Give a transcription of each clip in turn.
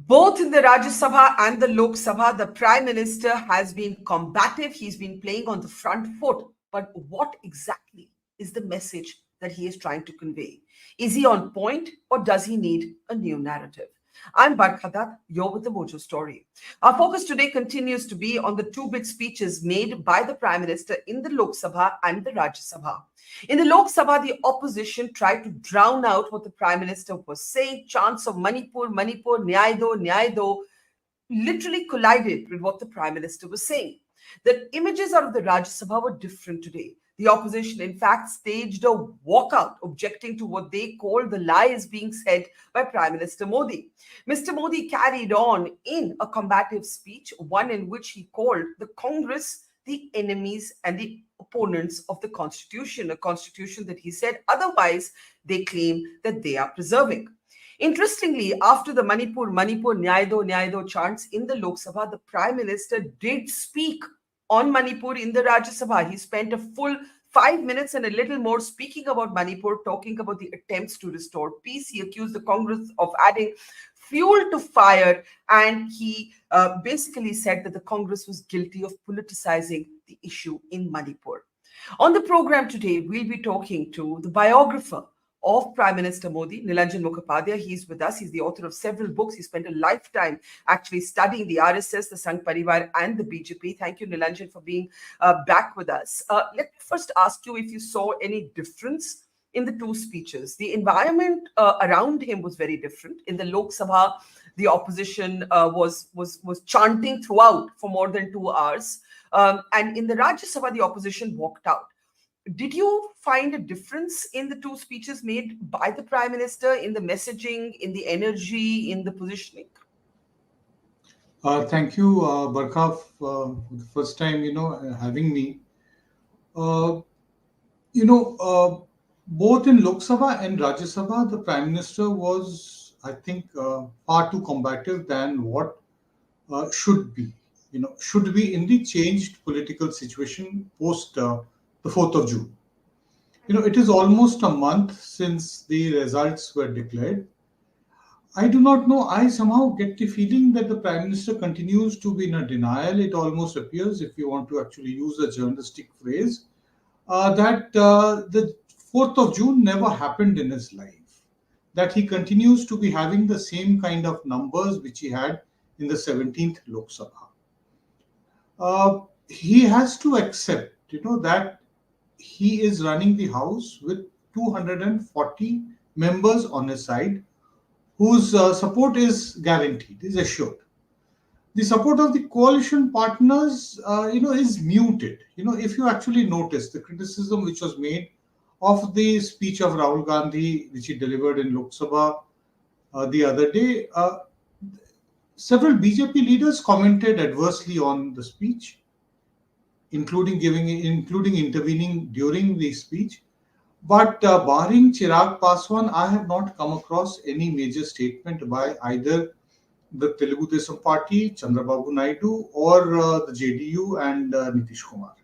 Both in the Rajya Sabha and the Lok Sabha, the Prime Minister has been combative. He's been playing on the front foot. But what exactly is the message that he is trying to convey? Is he on point or does he need a new narrative? I'm Barkha Dutt, you're with the Mojo Story. Our focus today continues to be on the two big speeches made by the Prime Minister in the Lok Sabha and the Rajya Sabha. In the Lok Sabha, the opposition tried to drown out what the Prime Minister was saying. Chants of Manipur, Manipur, Nyay Do, Nyay Do literally collided with what the Prime Minister was saying. The images out of the Rajya Sabha were different today. The opposition, in fact, staged a walkout, objecting to what they called the lies being said by Prime Minister Modi. Mr. Modi carried on in a combative speech, one in which he called the Congress the enemies and the opponents of the Constitution, a Constitution that he said otherwise they claim that they are preserving. Interestingly, after the Manipur, Nyay Do chants in the Lok Sabha, the Prime Minister did speak on Manipur in the Rajya Sabha. He spent a full 5 minutes and a little more speaking about Manipur, talking about the attempts to restore peace. He accused the Congress of adding fuel to fire, and he basically said that the Congress was guilty of politicizing the issue in Manipur. On the program today, we'll be talking to the biographer of Prime Minister Modi, Nilanjan Mukhopadhyay. He's with us. He's the author of several books. He spent a lifetime actually studying the RSS, the Sangh Parivar, and the BJP. Thank you, Nilanjan, for being back with us. Let me first ask you if you saw any difference in the two speeches. The environment around him was very different. In the Lok Sabha, the opposition was chanting throughout for more than 2 hours. And in the Rajya Sabha, the opposition walked out. Did you find a difference in the two speeches made by the Prime Minister, in the messaging, in the energy, in the positioning? Thank you, Barkha, for the first time, having me. Both in Lok Sabha and Rajya Sabha, the Prime Minister was, I think, far too combative than what should be. Should be in the changed political situation post the 4th of June. It is almost a month since the results were declared. I do not know. I somehow get the feeling that the Prime Minister continues to be in a denial. It almost appears, if you want to actually use a journalistic phrase, that the 4th of June never happened in his life. That he continues to be having the same kind of numbers which he had in the 17th Lok Sabha. He has to accept, that he is running the House with 240 members on his side, whose support is guaranteed, is assured. The support of the coalition partners, is muted. If you actually notice the criticism which was made of the speech of Rahul Gandhi, which he delivered in Lok Sabha the other day, several BJP leaders commented adversely on the speech, including intervening during the speech. But barring Chirag Paswan, I have not come across any major statement by either the Telugu Desam Party, Chandrababu Naidu, or the JDU and Nitish Kumar.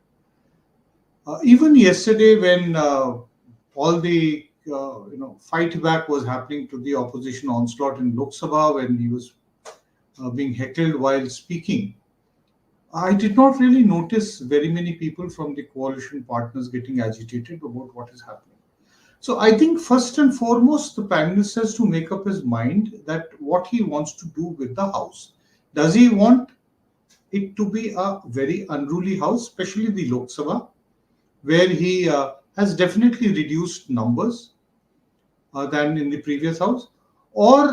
Even yesterday, when all the fight back was happening to the opposition onslaught in Lok Sabha, when he was being heckled while speaking, I did not really notice very many people from the coalition partners getting agitated about what is happening. So I think first and foremost, the Prime Minister has to make up his mind that what he wants to do with the House. Does he want it to be a very unruly House, especially the Lok Sabha, where he has definitely reduced numbers than in the previous House? Or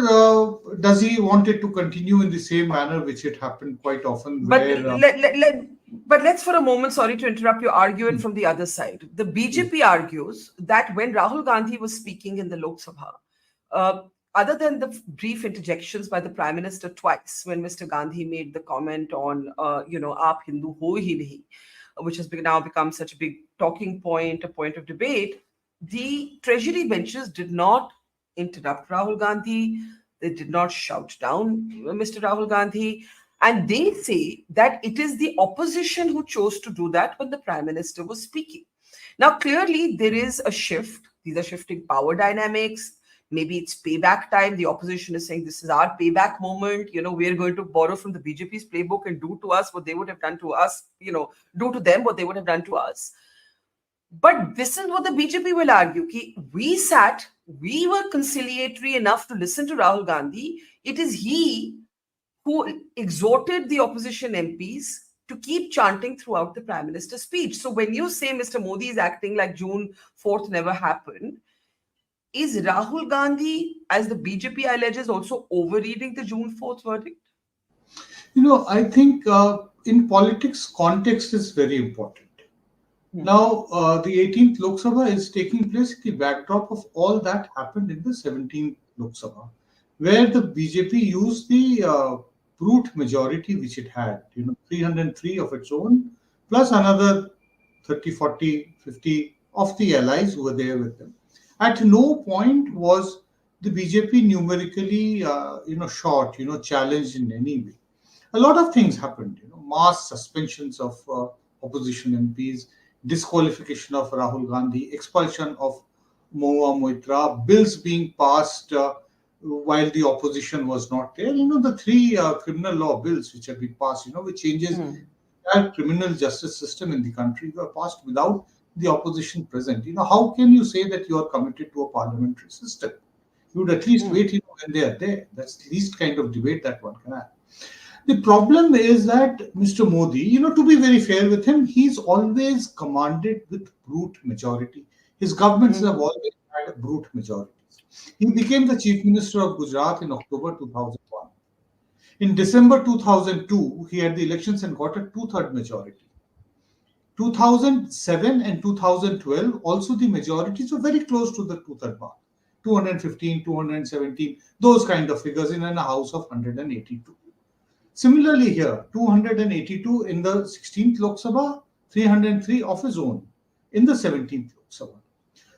does he want it to continue in the same manner which it happened quite often? But let's for a moment, sorry to interrupt you, argue it from the other side. The BJP argues that when Rahul Gandhi was speaking in the Lok Sabha, other than the brief interjections by the Prime Minister twice, when Mr. Gandhi made the comment on, Aap Hindu ho hi nahi, which has now become such a big talking point, a point of debate, the Treasury benches did not interrupt Rahul Gandhi. They did not shout down Mr. Rahul Gandhi. And they say that it is the opposition who chose to do that when the Prime Minister was speaking. Now, clearly, there is a shift. These are shifting power dynamics. Maybe it's payback time. The opposition is saying this is our payback moment. We're going to borrow from the BJP's playbook and do to us what they would have done to us, do to them what they would have done to us. But this is what the BJP will argue. We were conciliatory enough to listen to Rahul Gandhi. It is he who exhorted the opposition MPs to keep chanting throughout the Prime Minister's speech. So when you say Mr. Modi is acting like June 4th never happened, is Rahul Gandhi, as the BJP alleges, also overreading the June 4th verdict? I think in politics, context is very important. Now, the 18th Lok Sabha is taking place in the backdrop of all that happened in the 17th Lok Sabha, where the BJP used the brute majority which it had, 303 of its own, plus another 30, 40, 50 of the allies who were there with them. At no point was the BJP numerically, short, challenged in any way. A lot of things happened, mass suspensions of opposition MPs, disqualification of Rahul Gandhi, expulsion of Mahua Moitra, bills being passed while the opposition was not there. The three criminal law bills which have been passed, which changes the criminal justice system in the country, were passed without the opposition present. How can you say that you are committed to a parliamentary system? You would at least wait, when they are there. That's the least kind of debate that one can have. The problem is that Mr. Modi, to be very fair with him, he's always commanded with brute majority. His governments have always had brute majorities. He became the Chief Minister of Gujarat in October 2001. In December 2002, he had the elections and got a two-third majority. 2007 and 2012, also the majorities were very close to the two-third mark. 215, 217, those kind of figures in a house of 182. Similarly here, 282 in the 16th Lok Sabha, 303 of his own in the 17th Lok Sabha.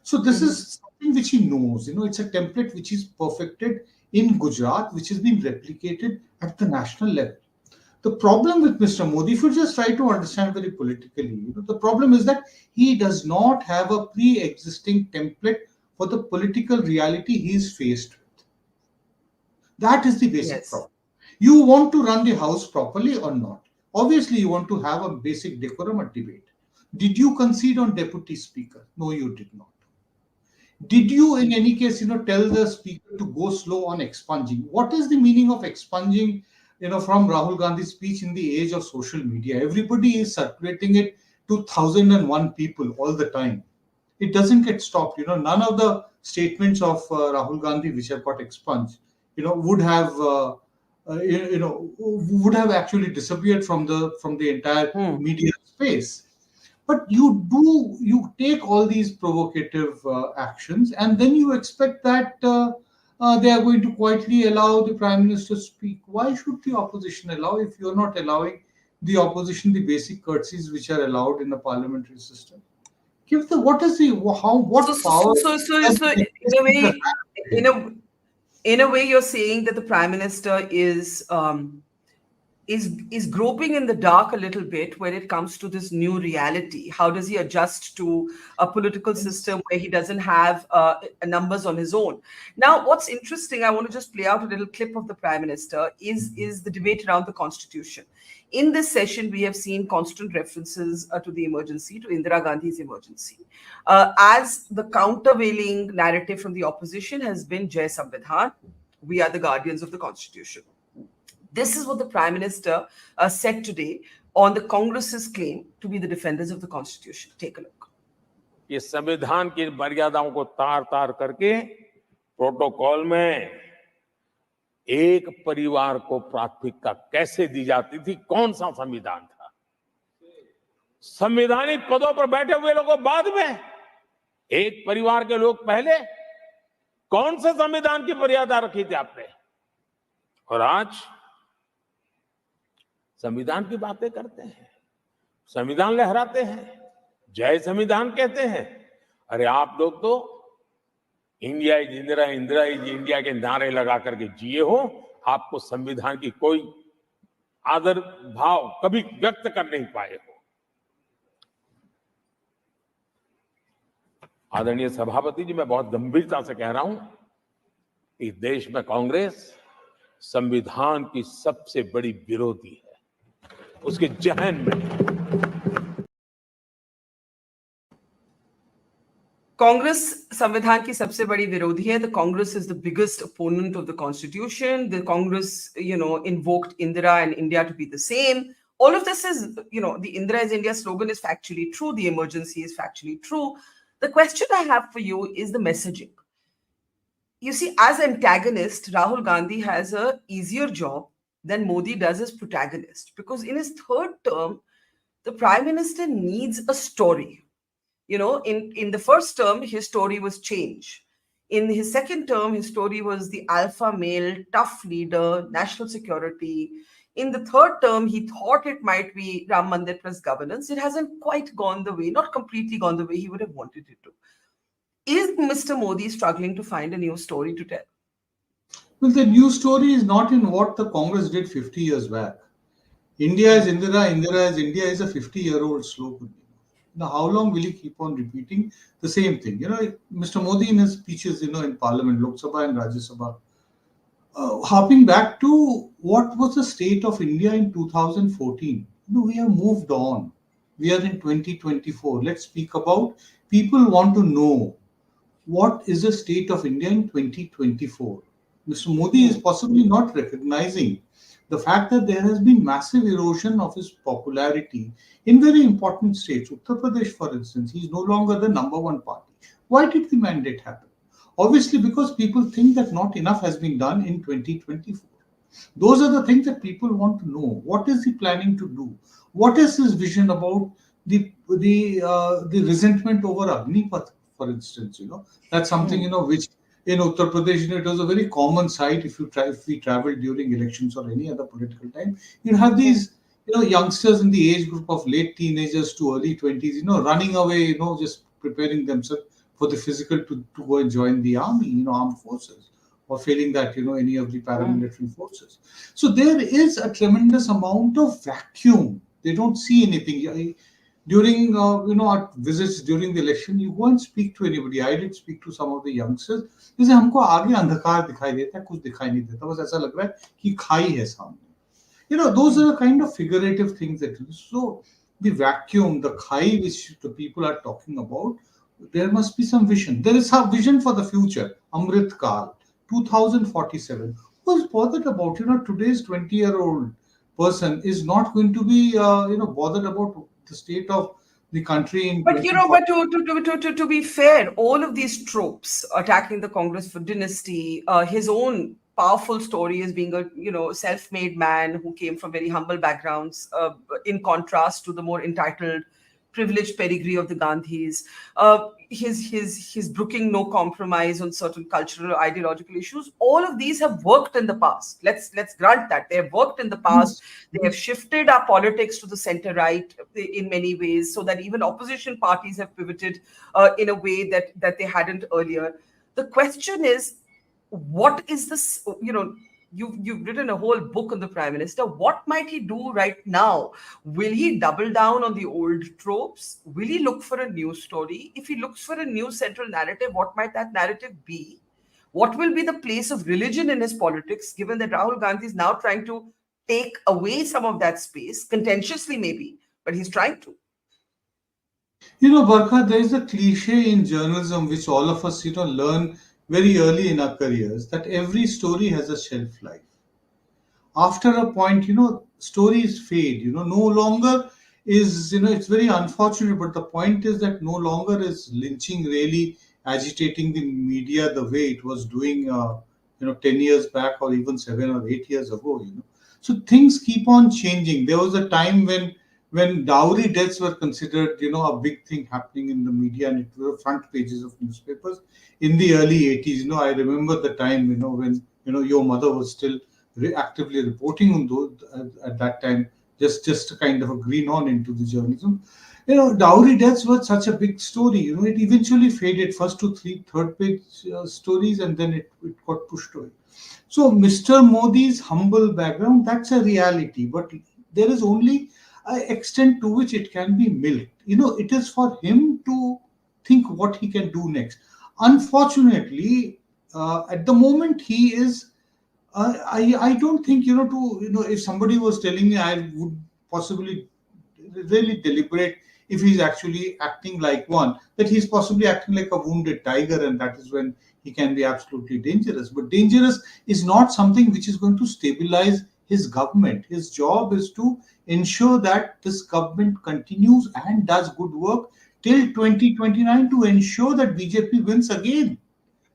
So this is something which he knows. It's a template which is perfected in Gujarat, which has been replicated at the national level. The problem with Mr. Modi, if you just try to understand very politically, the problem is that he does not have a pre-existing template for the political reality he is faced with. That is the basic problem. You want to run the house properly or not? Obviously, you want to have a basic decorum at debate. Did you concede on deputy speaker? No, you did not. Did you, in any case, tell the speaker to go slow on expunging? What is the meaning of expunging, from Rahul Gandhi's speech in the age of social media? Everybody is circulating it to 1,001 people all the time. It doesn't get stopped. None of the statements of Rahul Gandhi which have got expunged, would have would have actually disappeared from the entire media space. But you take all these provocative actions, and then you expect that they are going to quietly allow the Prime Minister to speak. Why should the opposition allow if you're not allowing the opposition the basic courtesies which are allowed in the parliamentary system? Give the what power? So in a way, you're saying that the Prime Minister is groping in the dark a little bit when it comes to this new reality. How does he adjust to a political system where he doesn't have numbers on his own? Now, what's interesting, I want to just play out a little clip of the Prime Minister, is the debate around the Constitution. In this session, we have seen constant references to the emergency, to Indira Gandhi's emergency, as the countervailing narrative from the opposition has been Jai Samvidhan, we are the guardians of the Constitution. This is what the Prime Minister said today on the Congress's claim to be the defenders of the Constitution. Take a look. ये संविधान की मर्यादाओं को तार तार करके protocol में एक परिवार को प्राथमिकता कैसे दी जाती थी, कौन सा संविधान था? संवैधानिक पदों पर बैठे हुए लोगों बाद में, एक परिवार के लोग पहले। कौन से संविधान की मर्यादा रखी थी आपने? और आज संविधान की बातें करते हैं, संविधान लहराते हैं, जय संविधान कहते हैं। अरे आप लोग तो India is Indira, Indira is India के नारे लगा करके जिए हो। आपको संविधान की कोई आदर भाव कभी व्यक्त कर नहीं पाए हो। आदरणीय सभापति जी, मैं बहुत गंभीरता से कह रहा हूं, इस देश में कांग्रेस संविधान की सबसे बड़ी विरोधी है, उसके जहन में। Congress संविधान की सबसे बड़ी विरोधी है. The Congress is the biggest opponent of the Constitution. The Congress, invoked Indira and India to be the same. All of this is, the Indira is India slogan is factually true. The emergency is factually true. The question I have for you is the messaging. You see, as antagonist, Rahul Gandhi has a easier job than Modi does as protagonist, because in his third term, the prime minister needs a story. In the first term, his story was change. In his second term, his story was the alpha male, tough leader, national security. In the third term, he thought it might be Ram Mandir plus governance. It hasn't quite gone the way, not completely gone the way he would have wanted it to. Is Mr. Modi struggling to find a new story to tell? Well, the new story is not in what the Congress did 50 years back. India is Indira, Indira is India is a 50-year-old slogan. Now, how long will he keep on repeating the same thing? Mr. Modi in his speeches, in Parliament, Lok Sabha and Rajya Sabha, harping back to what was the state of India in 2014. We have moved on. We are in 2024. Let's speak about people want to know what is the state of India in 2024. Mr. Modi is possibly not recognizing the fact that there has been massive erosion of his popularity in very important states. Uttar Pradesh, for instance, he is no longer the number one party. Why did the mandate happen? Obviously, because people think that not enough has been done in 2024. Those are the things that people want to know. What is he planning to do? What is his vision about the resentment over Agnipath, for instance? That's something which in Uttar Pradesh, it was a very common sight. If we travel during elections or any other political time, you have these youngsters in the age group of late teenagers to early 20s, running away, just preparing themselves for the physical to go and join the army, armed forces, or failing that, any of the paramilitary forces. So there is a tremendous amount of vacuum. They don't see anything. During, our visits during the election, you go and speak to anybody. I did speak to some of the youngsters. जैसे हमको आगे अंधकार दिखाई देता है, कुछ दिखाई नहीं देता, बस ऐसा लग रहा है कि खाई है सामने. Those are the kind of figurative things that. So the vacuum, the khai which the people are talking about, there must be some vision. There is a vision for the future. Amrit Kal, 2047. Who's bothered about, today's 20-year-old person is not going to be, bothered about the state of the country in. But to be fair, all of these tropes attacking the Congress for dynasty, his own powerful story as being a self-made man who came from very humble backgrounds, in contrast to the more entitled, privileged pedigree of the Gandhis, his brooking no compromise on certain cultural or ideological issues. All of these have worked in the past. Let's grant that they have worked in the past. They have shifted our politics to the center right in many ways, so that even opposition parties have pivoted in a way that they hadn't earlier. The question is, what is this? You've written a whole book on the prime minister. What might he do right now? Will he double down on the old tropes? Will he look for a new story? If he looks for a new central narrative, what might that narrative be? What will be the place of religion in his politics, given that Rahul Gandhi is now trying to take away some of that space, contentiously maybe, but he's trying to. Barkha, there is a cliche in journalism which all of us, learn very early in our careers, that every story has a shelf life. After a point, stories fade, no longer is, it's very unfortunate, but the point is that no longer is lynching really agitating the media the way it was doing, 10 years back or even 7 or 8 years ago, So things keep on changing. There was a time when dowry deaths were considered, a big thing happening in the media, and it were front pages of newspapers in the early 80s. I remember the time, when, your mother was still actively reporting on those at that time, just to kind of a green on into the journalism. Dowry deaths were such a big story. It eventually faded first to third page stories, and then it got pushed away. So Mr. Modi's humble background, that's a reality, but there is only an extent to which it can be milked. It is for him to think what he can do next. Unfortunately, at the moment he is. I don't think if somebody was telling me, I would possibly really deliberate if he's actually acting like one, that he's possibly acting like a wounded tiger, and that is when he can be absolutely dangerous. But dangerous is not something which is going to stabilize his government. His job is to ensure that this government continues and does good work till 2029 to ensure that BJP wins again.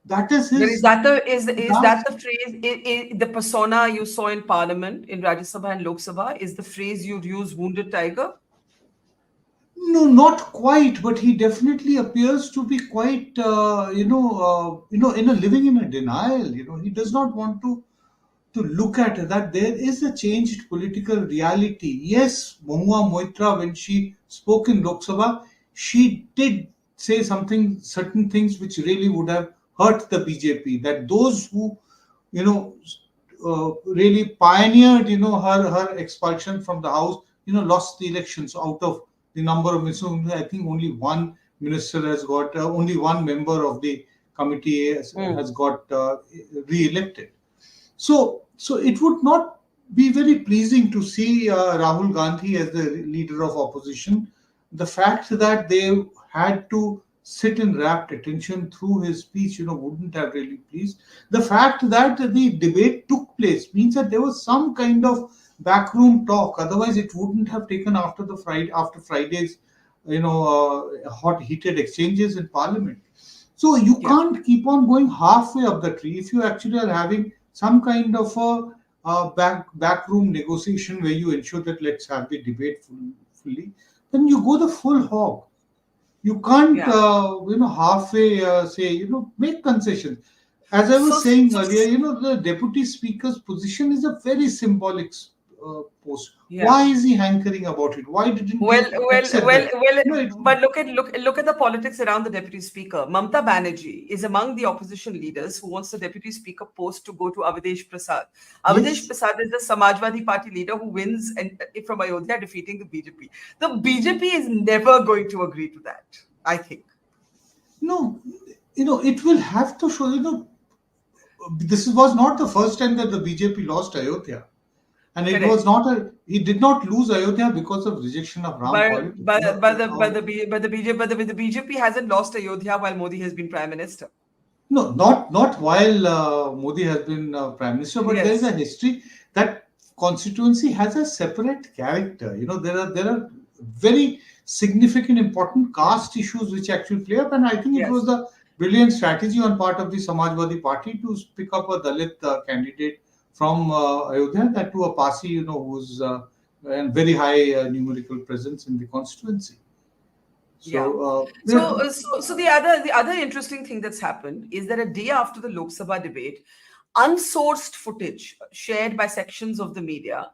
That is But is his that task. the phrase, the persona you saw in Parliament, in Rajya Sabha and Lok Sabha, is the phrase you'd use, wounded tiger? No, not quite, but he definitely appears to be quite, living in a denial. He does not want to look at that there is a changed political reality. Yes, Mahua Moitra, when she spoke in Lok Sabha, she did say certain things which really would have hurt the BJP. That those who, you know, really pioneered, her expulsion from the house, lost the elections. Out of the number of ministers, I think only one minister has got, only one member of the committee has got re-elected. So it would not be very pleasing to see Rahul Gandhi as the leader of opposition. The fact that they had to sit in rapt attention through his speech, wouldn't have really pleased. The fact that the debate took place means that there was some kind of backroom talk. Otherwise, it wouldn't have taken after Friday's, hot heated exchanges in Parliament. So you Yeah. can't keep on going halfway up the tree if you actually are having some kind of a backroom negotiation where you ensure that let's have the debate fully. Then you go the full hog. You can't, Yeah. halfway say, make concessions. As I So, was saying so earlier, the deputy speaker's position is a very symbolic post. yeah. Why is he hankering about it? Why didn't Well, he well, accept well, that? well. It, But look at the politics around the deputy speaker. Mamta Banerjee is among the opposition leaders who wants the deputy speaker post to go to Avadesh Prasad. Avadesh yes. Prasad is the Samajwadi Party leader who wins from Ayodhya, defeating the BJP. The BJP is never going to agree to that, I think. No, it will have to show, this was not the first time that the BJP lost Ayodhya. And it was Correct. not he did not lose Ayodhya because of rejection of Ram But politics. but but the but the B- but the BJP hasn't lost Ayodhya while Modi has been prime minister. No, not while Modi has been prime minister, but there is a Yes. history that constituency has a separate character. There are very significant, important caste issues which actually play up, and I think it was Yes. a brilliant strategy on part of the Samajwadi Party to pick up a Dalit candidate from Ayodhya, that to a Parsi, who's a very high numerical presence in the constituency. Yeah. So, So the other interesting thing that's happened is that a day after the Lok Sabha debate, unsourced footage shared by sections of the media,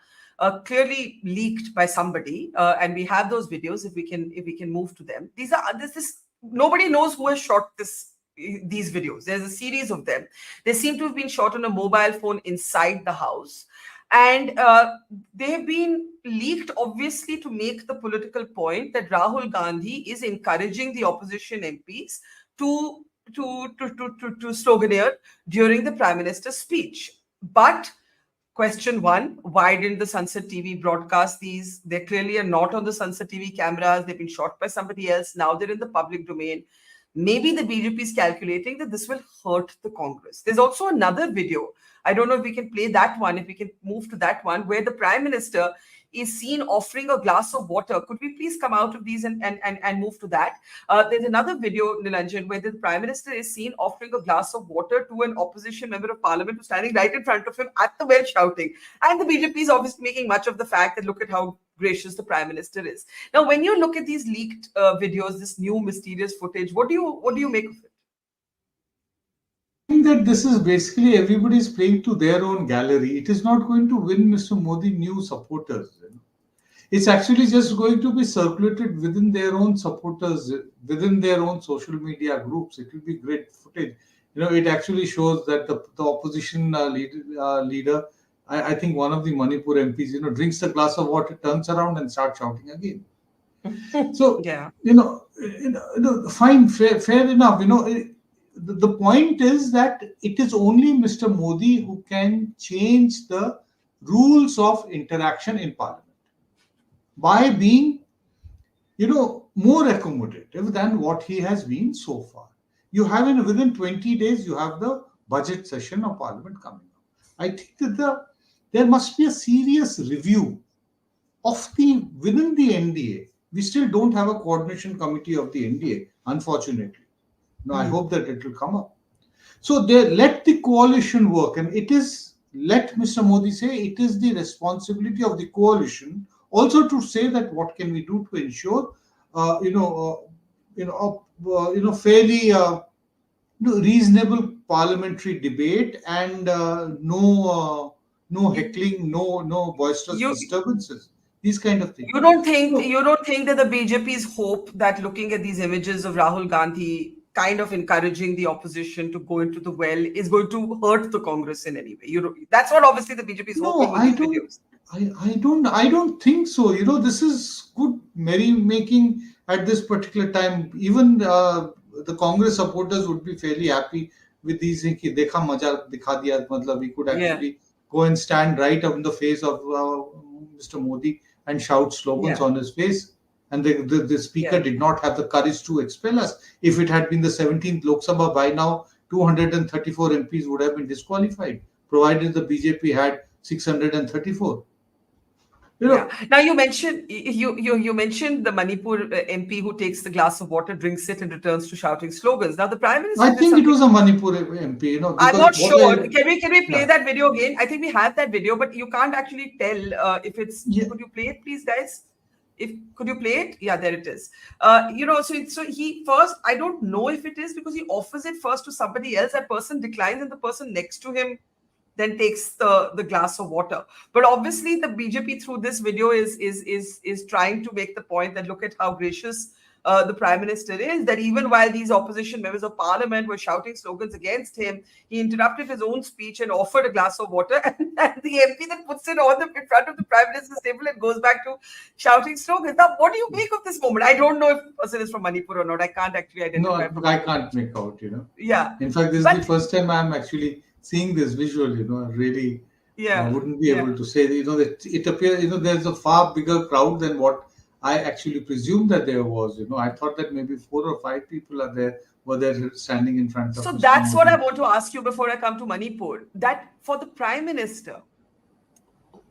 clearly leaked by somebody, and we have those videos. If we can move to them, this is nobody knows who has shot these videos. There's a series of them. They seem to have been shot on a mobile phone inside the house. And they have been leaked, obviously, to make the political point that Rahul Gandhi is encouraging the opposition MPs to to sloganeer during the Prime Minister's speech. But question one, why didn't the Sunset TV broadcast these? They clearly are not on the Sunset TV cameras. They've been shot by somebody else. Now they're in the public domain. Maybe the BJP is calculating that this will hurt the Congress. There's also another video. I don't know if we can play that one, if we can move to that one, where the Prime Minister is seen offering a glass of water. Could we please come out of these and move to that? There's another video, Nilanjan, where the Prime Minister is seen offering a glass of water to an opposition member of parliament who's standing right in front of him at the well shouting. And the BJP is obviously making much of the fact that look at how gracious the Prime Minister is. Now, when you look at these leaked videos, this new mysterious footage, what do you make of it? I think that this is basically everybody is playing to their own gallery. It is not going to win Mr. Modi new supporters. It's actually just going to be circulated within their own supporters, within their own social media groups. It will be great footage. It actually shows that the opposition leader, I think one of the Manipur MPs, drinks a glass of water, turns around and starts shouting again. So, Yeah. fine, fair enough. the point is that it is only Mr. Modi who can change the rules of interaction in Parliament by being, more accommodative than what he has been so far. You have within 20 days, you have the budget session of Parliament coming up. I think that there must be a serious review of within the NDA. We still don't have a coordination committee of the NDA, unfortunately. No, I hope that it will come up. So they let the coalition work, and let Mr. Modi say it is the responsibility of the coalition also to say that what can we do to ensure, fairly, reasonable parliamentary debate and no heckling, no boisterous disturbances. These kind of things. You don't think that the BJP's hope that looking at these images of Rahul Gandhi kind of encouraging the opposition to go into the well is going to hurt the Congress in any way? That's what obviously the BJP is hoping with these videos. I don't think so. This is good merrymaking at this particular time. Even the Congress supporters would be fairly happy with these things. Dekha maja dikha diya, matlab we could actually go and stand right up in the face of Mr. Modi and shout slogans on his face. And the speaker did not have the courage to expel us. If it had been the 17th Lok Sabha, by now 234 MPs would have been disqualified, provided the BJP had 634. Now you mentioned the Manipur MP who takes the glass of water, drinks it, and returns to shouting slogans. Now the Prime Minister. I think it was a Manipur MP. I'm not sure. Can we play that video again? I think we have that video, but you can't actually tell if it's. Yeah. Could you play it, please, guys? Could you play it? Yeah, there it is. So he first, I don't know if it is because he offers it first to somebody else. That person declines, and the person next to him then takes the glass of water. But obviously, the BJP through this video is trying to make the point that look at how gracious the Prime Minister is, that even while these opposition members of Parliament were shouting slogans against him, he interrupted his own speech and offered a glass of water, and the MP then puts it in front of the Prime Minister's table and goes back to shouting slogans. Now, what do you make of this moment? I don't know if the person is from Manipur or not. I can't actually identify. No, I can't make out, Yeah. In fact, this is the first time I'm actually seeing this visual, really wouldn't be able to say, that it appears, there's a far bigger crowd than what I actually presumed that there was. I thought that maybe 4 or 5 people were there standing in front of. So that's what I want to ask you before I come to Manipur. That for the Prime Minister,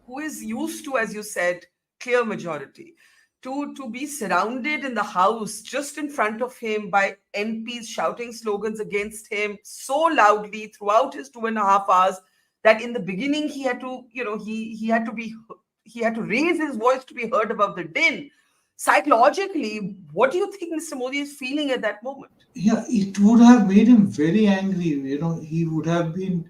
who is used to, as you said, clear majority, to be surrounded in the House just in front of him by MPs shouting slogans against him so loudly throughout his 2.5 hours that in the beginning he had to, he had to raise his voice to be heard above the din. Psychologically, what do you think Mr. Modi is feeling at that moment? Yeah, it would have made him very angry. He would have been,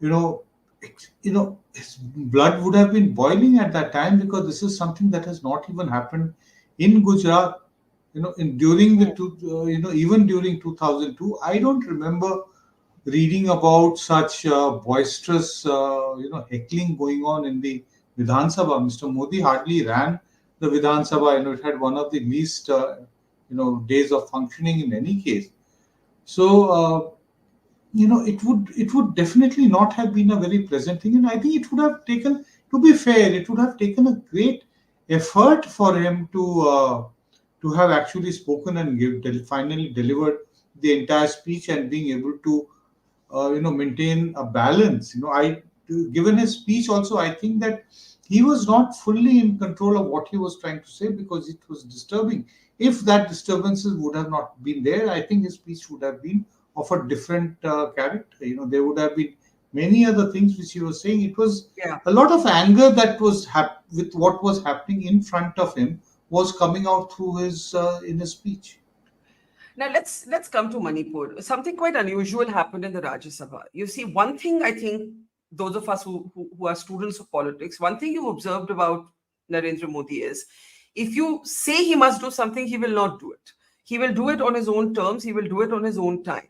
his blood would have been boiling at that time, because this is something that has not even happened in Gujarat. Even during 2002, I don't remember reading about such boisterous, heckling going on in the Vidhan Sabha. Mr. Modi hardly ran the Vidhan Sabha. It had one of the least, days of functioning in any case. So, it would definitely not have been a very pleasant thing. And I think it would have taken, to be fair, it would have taken a great effort for him to have actually spoken and finally delivered the entire speech and being able to, maintain a balance. Given his speech also, I think that he was not fully in control of what he was trying to say, because it was disturbing. If that disturbances would have not been there, I think his speech would have been of a different character. There would have been many other things which he was saying. It was a lot of anger that was with what was happening in front of him was coming out through in his speech. Now let's come to Manipur. Something quite unusual happened in the Rajya Sabha. You see, one thing I think those of us who are students of politics, one thing you've observed about Narendra Modi is, if you say he must do something, he will not do it. He will do it on his own terms. He will do it on his own time.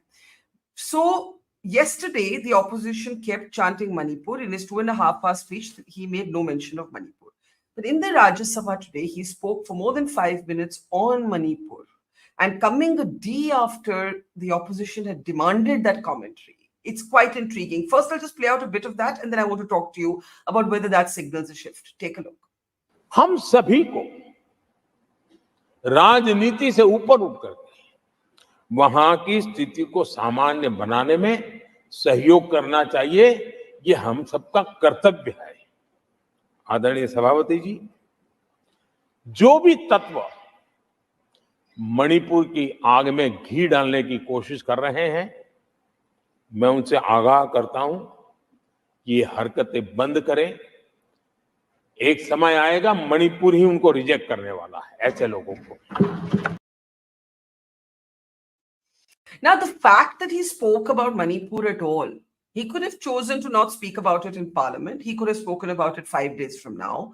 So yesterday, the opposition kept chanting Manipur. In his 2.5-hour speech, he made no mention of Manipur. But in the Rajya Sabha today, he spoke for more than 5 minutes on Manipur. and coming a day after the opposition had demanded that commentary. It's quite intriguing. First, I'll just play out a bit of that, and then I want to talk to you about whether that signals a shift. Take a look. हम सभी को राजनीति से ऊपर उठकर वहां की स्थिति को सामान्य बनाने में सहयोग करना चाहिए, ये हम सबका कर्तव्य है। आदरणीय सभापति जी, जो भी तत्व मणिपुर की आग में घी डालने की कोशिश कर रहे हैं, मैं उनसे आगाह करता हूं कि ये हरकतें बंद करें। एक समय आएगा मणिपुर ही उनको रिजेक्ट करने वाला है, ऐसे लोगों को। Now, the fact that he spoke about Manipur at all, he could have chosen to not speak about it in Parliament. He could have spoken about it 5 days from now.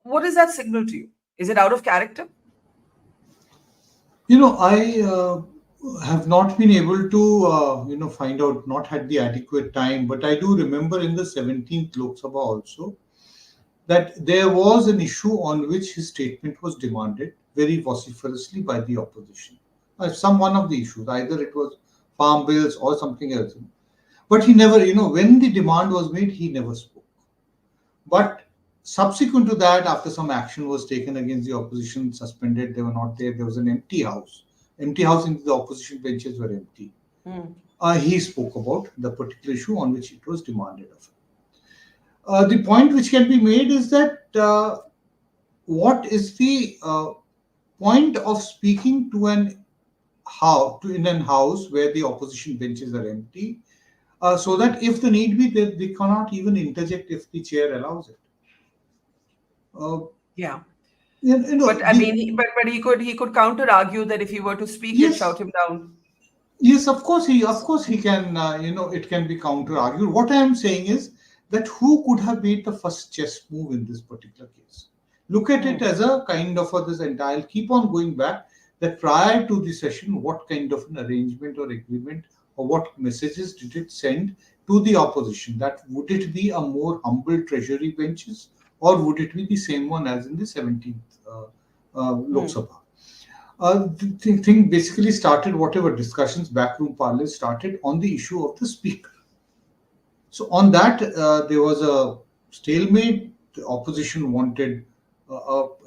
What does that signal to you? Is it out of character? I have not been able to, find out, not had the adequate time, but I do remember in the 17th Lok Sabha also that there was an issue on which his statement was demanded very vociferously by the opposition. One of the issues, either it was farm bills or something else. But he never, when the demand was made, he never spoke. But subsequent to that, after some action was taken against the opposition, suspended, they were not there, there was an empty house. Empty house in the opposition benches were empty. He spoke about the particular issue on which it was demanded of him. The point which can be made is that what is the point of speaking to in an house where the opposition benches are empty, so that if the need be, they cannot even interject if the chair allows it. Yeah. But he could counter argue that if he were to speak, yes, and shout him down. Yes, of course he can. It can be counter argued. What I am saying is that who could have made the first chess move in this particular case? Look at it as a kind of this entire. Keep on going back. That prior to the session, what kind of an arrangement or agreement or what messages did it send to the opposition? That would it be a more humble treasury benches or would it be the same one as in the 17th Lok Sabha? The thing basically started, whatever discussions, backroom parlance started on the issue of the speaker. So on that, there was a stalemate. The opposition wanted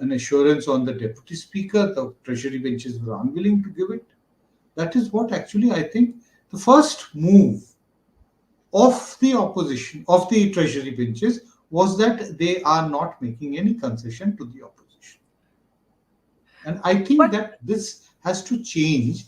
an assurance on the deputy speaker. The treasury benches were unwilling to give it. That is what actually I think the first move of the opposition, of the treasury benches, was that they are not making any concession to the opposition. And I think that this has to change.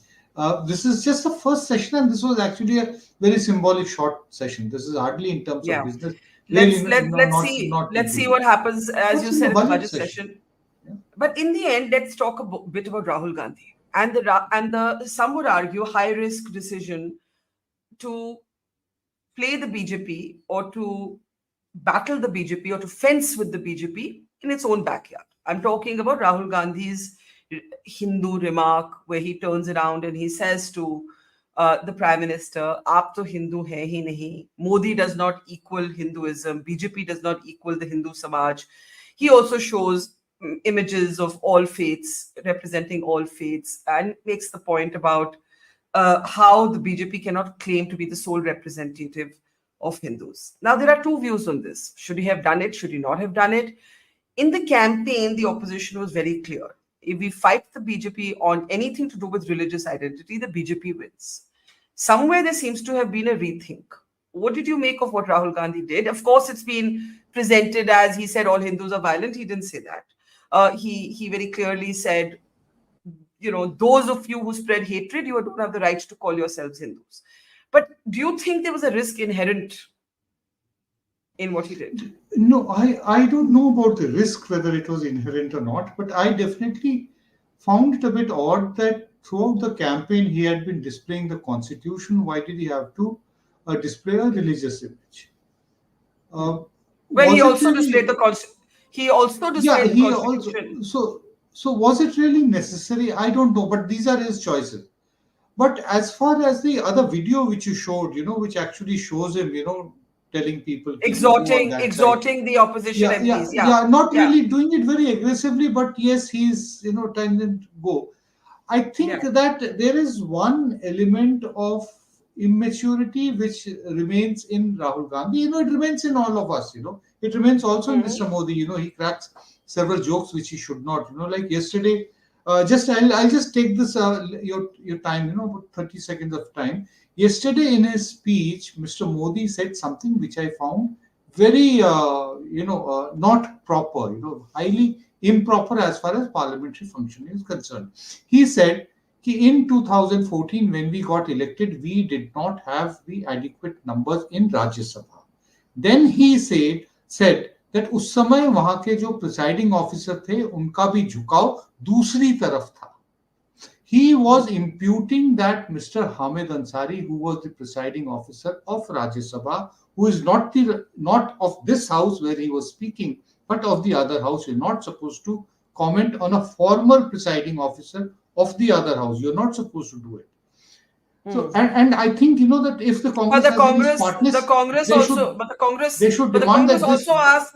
This is just the first session, and this was actually a very symbolic short session. This is hardly in terms of business. Let's see what happens, as you said, in the budget session. Yeah. But in the end, let's talk a bit about Rahul Gandhi and the some would argue high risk decision to play the BJP or to battle the BJP or to fence with the BJP in its own backyard. I'm talking about Rahul Gandhi's Hindu remark, where he turns around and he says to the Prime Minister, "Aap to Hindu hai hi nahi." Modi does not equal Hinduism. BJP does not equal the Hindu Samaj. He also shows images of all faiths, representing all faiths, and makes the point about how the BJP cannot claim to be the sole representative of Hindus. Now, there are two views on this. Should he have done it? Should he not have done it? In the campaign, the opposition was very clear. If we fight the BJP on anything to do with religious identity, the BJP wins. Somewhere there seems to have been a rethink. What did you make of what Rahul Gandhi did? Of course, it's been presented as he said all Hindus are violent. He didn't say that. He very clearly said, those of you who spread hatred, you don't have the right to call yourselves Hindus. But do you think there was a risk inherent in what he did? No, I don't know about the risk, whether it was inherent or not, but I definitely found it a bit odd that throughout the campaign he had been displaying the constitution. Why did he have to display a religious image? He also displayed the constitution. So was it really necessary? I don't know, but these are his choices. But as far as the other video which you showed, which actually shows him, telling people, exhorting the opposition MPs. Not really doing it very aggressively, but yes, he's, trying to go. I think that there is one element of immaturity which remains in Rahul Gandhi. It remains in all of us. It remains also in Mr. Modi. He cracks several jokes which he should not. Like yesterday. I'll just take this your time. About 30 seconds of time. Yesterday in his speech, Mr. Modi said something which I found very not proper. Highly improper as far as parliamentary functioning is concerned. He said in 2014 when we got elected, we did not have the adequate numbers in Rajya Sabha. Then he said that उस समय वहां के जो presiding officer थे उनका भी झुकाव दूसरी तरफ था. He was imputing that Mr. Hamid Ansari, who was the presiding officer of Rajya Sabha, who is not of this house where he was speaking, but of the other house, you're not supposed to comment on a former presiding officer of the other house. You're not supposed to do it. So and I think that if the Congress they should demand that also ask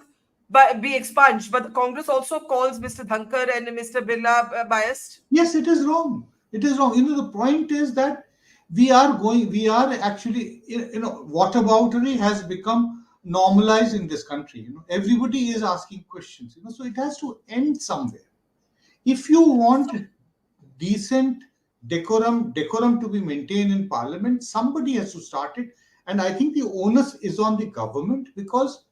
be expunged. But the Congress also calls Mr. Dhankar and Mr. Birla biased. Yes, it is wrong. It is wrong. The point is that we are actually, whataboutery has become normalized in this country. Everybody is asking questions. So it has to end somewhere. If you want decent decorum to be maintained in Parliament, somebody has to start it. And I think the onus is on the government, because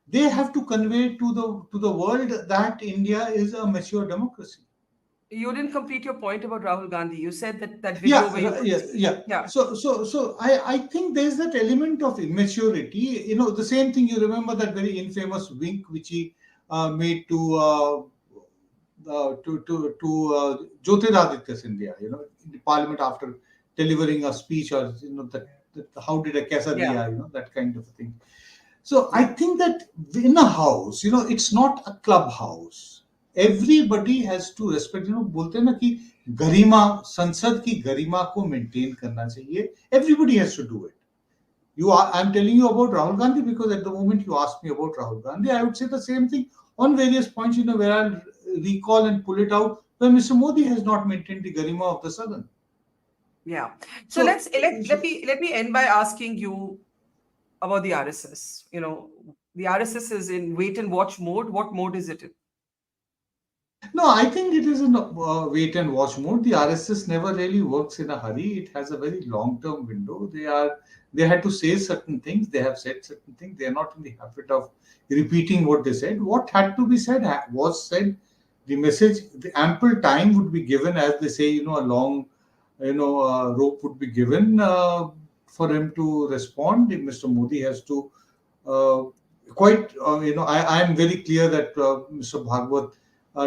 they have to convey to the world that India is a mature democracy. You didn't complete your point about Rahul Gandhi. You said that video. Yeah. So I think there's that element of immaturity. The same thing. You remember that very infamous wink which he made to Jyotiraditya Scindia, in the Parliament after delivering a speech, or that how did a kaisa diya, that kind of thing. So I think that in a house, it's not a clubhouse. Everybody has to respect. बोलते हैं ना कि गरिमा, संसद की गरिमा को maintain करना चाहिए. Everybody has to do it. I'm telling you about Rahul Gandhi because at the moment you asked me about Rahul Gandhi, I would say the same thing on various points. Where I'll recall and pull it out, where Mr. Modi has not maintained the garima of the Southern. Yeah. So let me end by asking you about the RSS. The RSS is in wait and watch mode. What mode is it in? No, I think it is in wait and watch mode. The RSS never really works in a hurry. It has a very long-term window. They had to say certain things. They have said certain things. They are not in the habit of repeating what they said. What had to be said was said. The message, the ample time would be given, as they say. A long, rope would be given for him to respond. Mr. Modi has to I am very clear that Mr. Bhagwat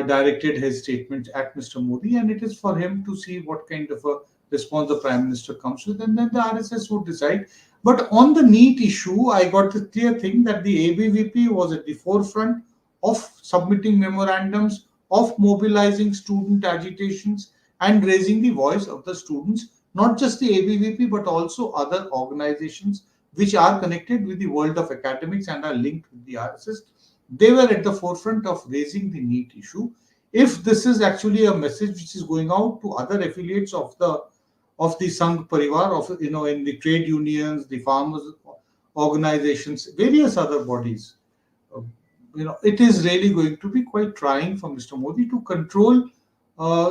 directed his statement at Mr. Modi, and it is for him to see what kind of a response the Prime Minister comes with, and then the RSS would decide. But on the NEET issue, I got the clear thing that the ABVP was at the forefront of submitting memorandums, of mobilizing student agitations, and raising the voice of the students, not just the ABVP, but also other organizations which are connected with the world of academics and are linked with the RSS. They were at the forefront of raising the NEET issue. If this is actually a message which is going out to other affiliates of the Sangh Parivar, in the trade unions, the farmers organizations, various other bodies, it is really going to be quite trying for Mr. Modi to control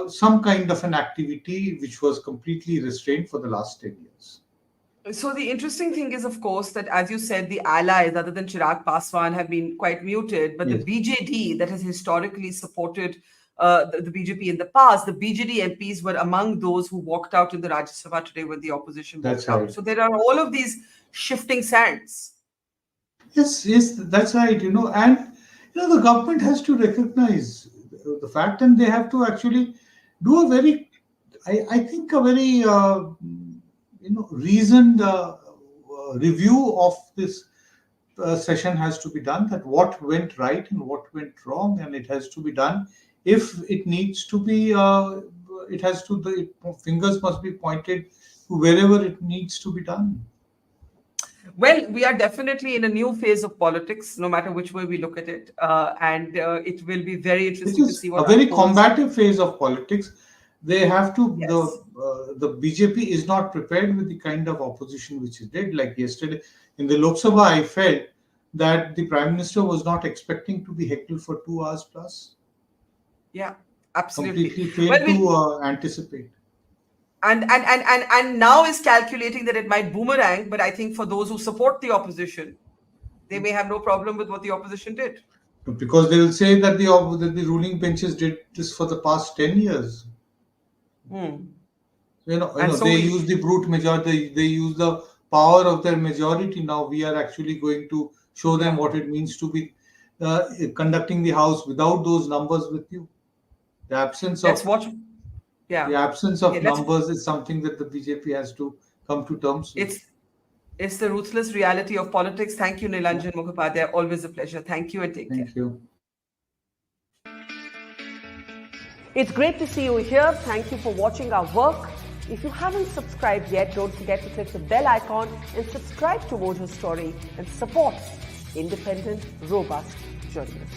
some kind of an activity which was completely restrained for the last 10 years. So the interesting thing is, of course, that as you said, the allies other than Chirag Paswan have been quite muted, but yes, the BJD that has historically supported the BJP in the past, the BJD MPs were among those who walked out in the Rajya Sabha today when the opposition walked out. So there are all of these shifting sands. Yes, that's right. And the government has to recognize the fact, and they have to actually do a very, I think, a very reasoned review of this session has to be done, that what went right and what went wrong, and it has to be done. If it needs to be, the fingers must be pointed to wherever it needs to be done. Well, we are definitely in a new phase of politics, no matter which way we look at it. And it will be very interesting to see what a very combative phase of politics. they have to. Yes. The BJP is not prepared with the kind of opposition which it did. Like yesterday in the Lok Sabha, I felt that the Prime Minister was not expecting to be heckled for 2 hours plus. Yeah, absolutely. Completely Well, failed to anticipate. And now is calculating that it might boomerang, but I think for those who support the opposition, they may have no problem with what the opposition did. Because they will say that the ruling benches did this for the past 10 years. So They use the brute majority, they use the power of their majority. Now we are actually going to show them what it means to be conducting the house without those numbers with you. The absence let's of watch. Yeah. the absence of Okay, numbers is something that the BJP has to come to terms with. It's the ruthless reality of politics. Thank you, Nilanjan Mukhopadhyay. Always a pleasure. Thank you and take care. Thank you. It's great to see you here. Thank you for watching our work. If you haven't subscribed yet, don't forget to click the bell icon and subscribe to Mojo Story and support independent, robust journalism.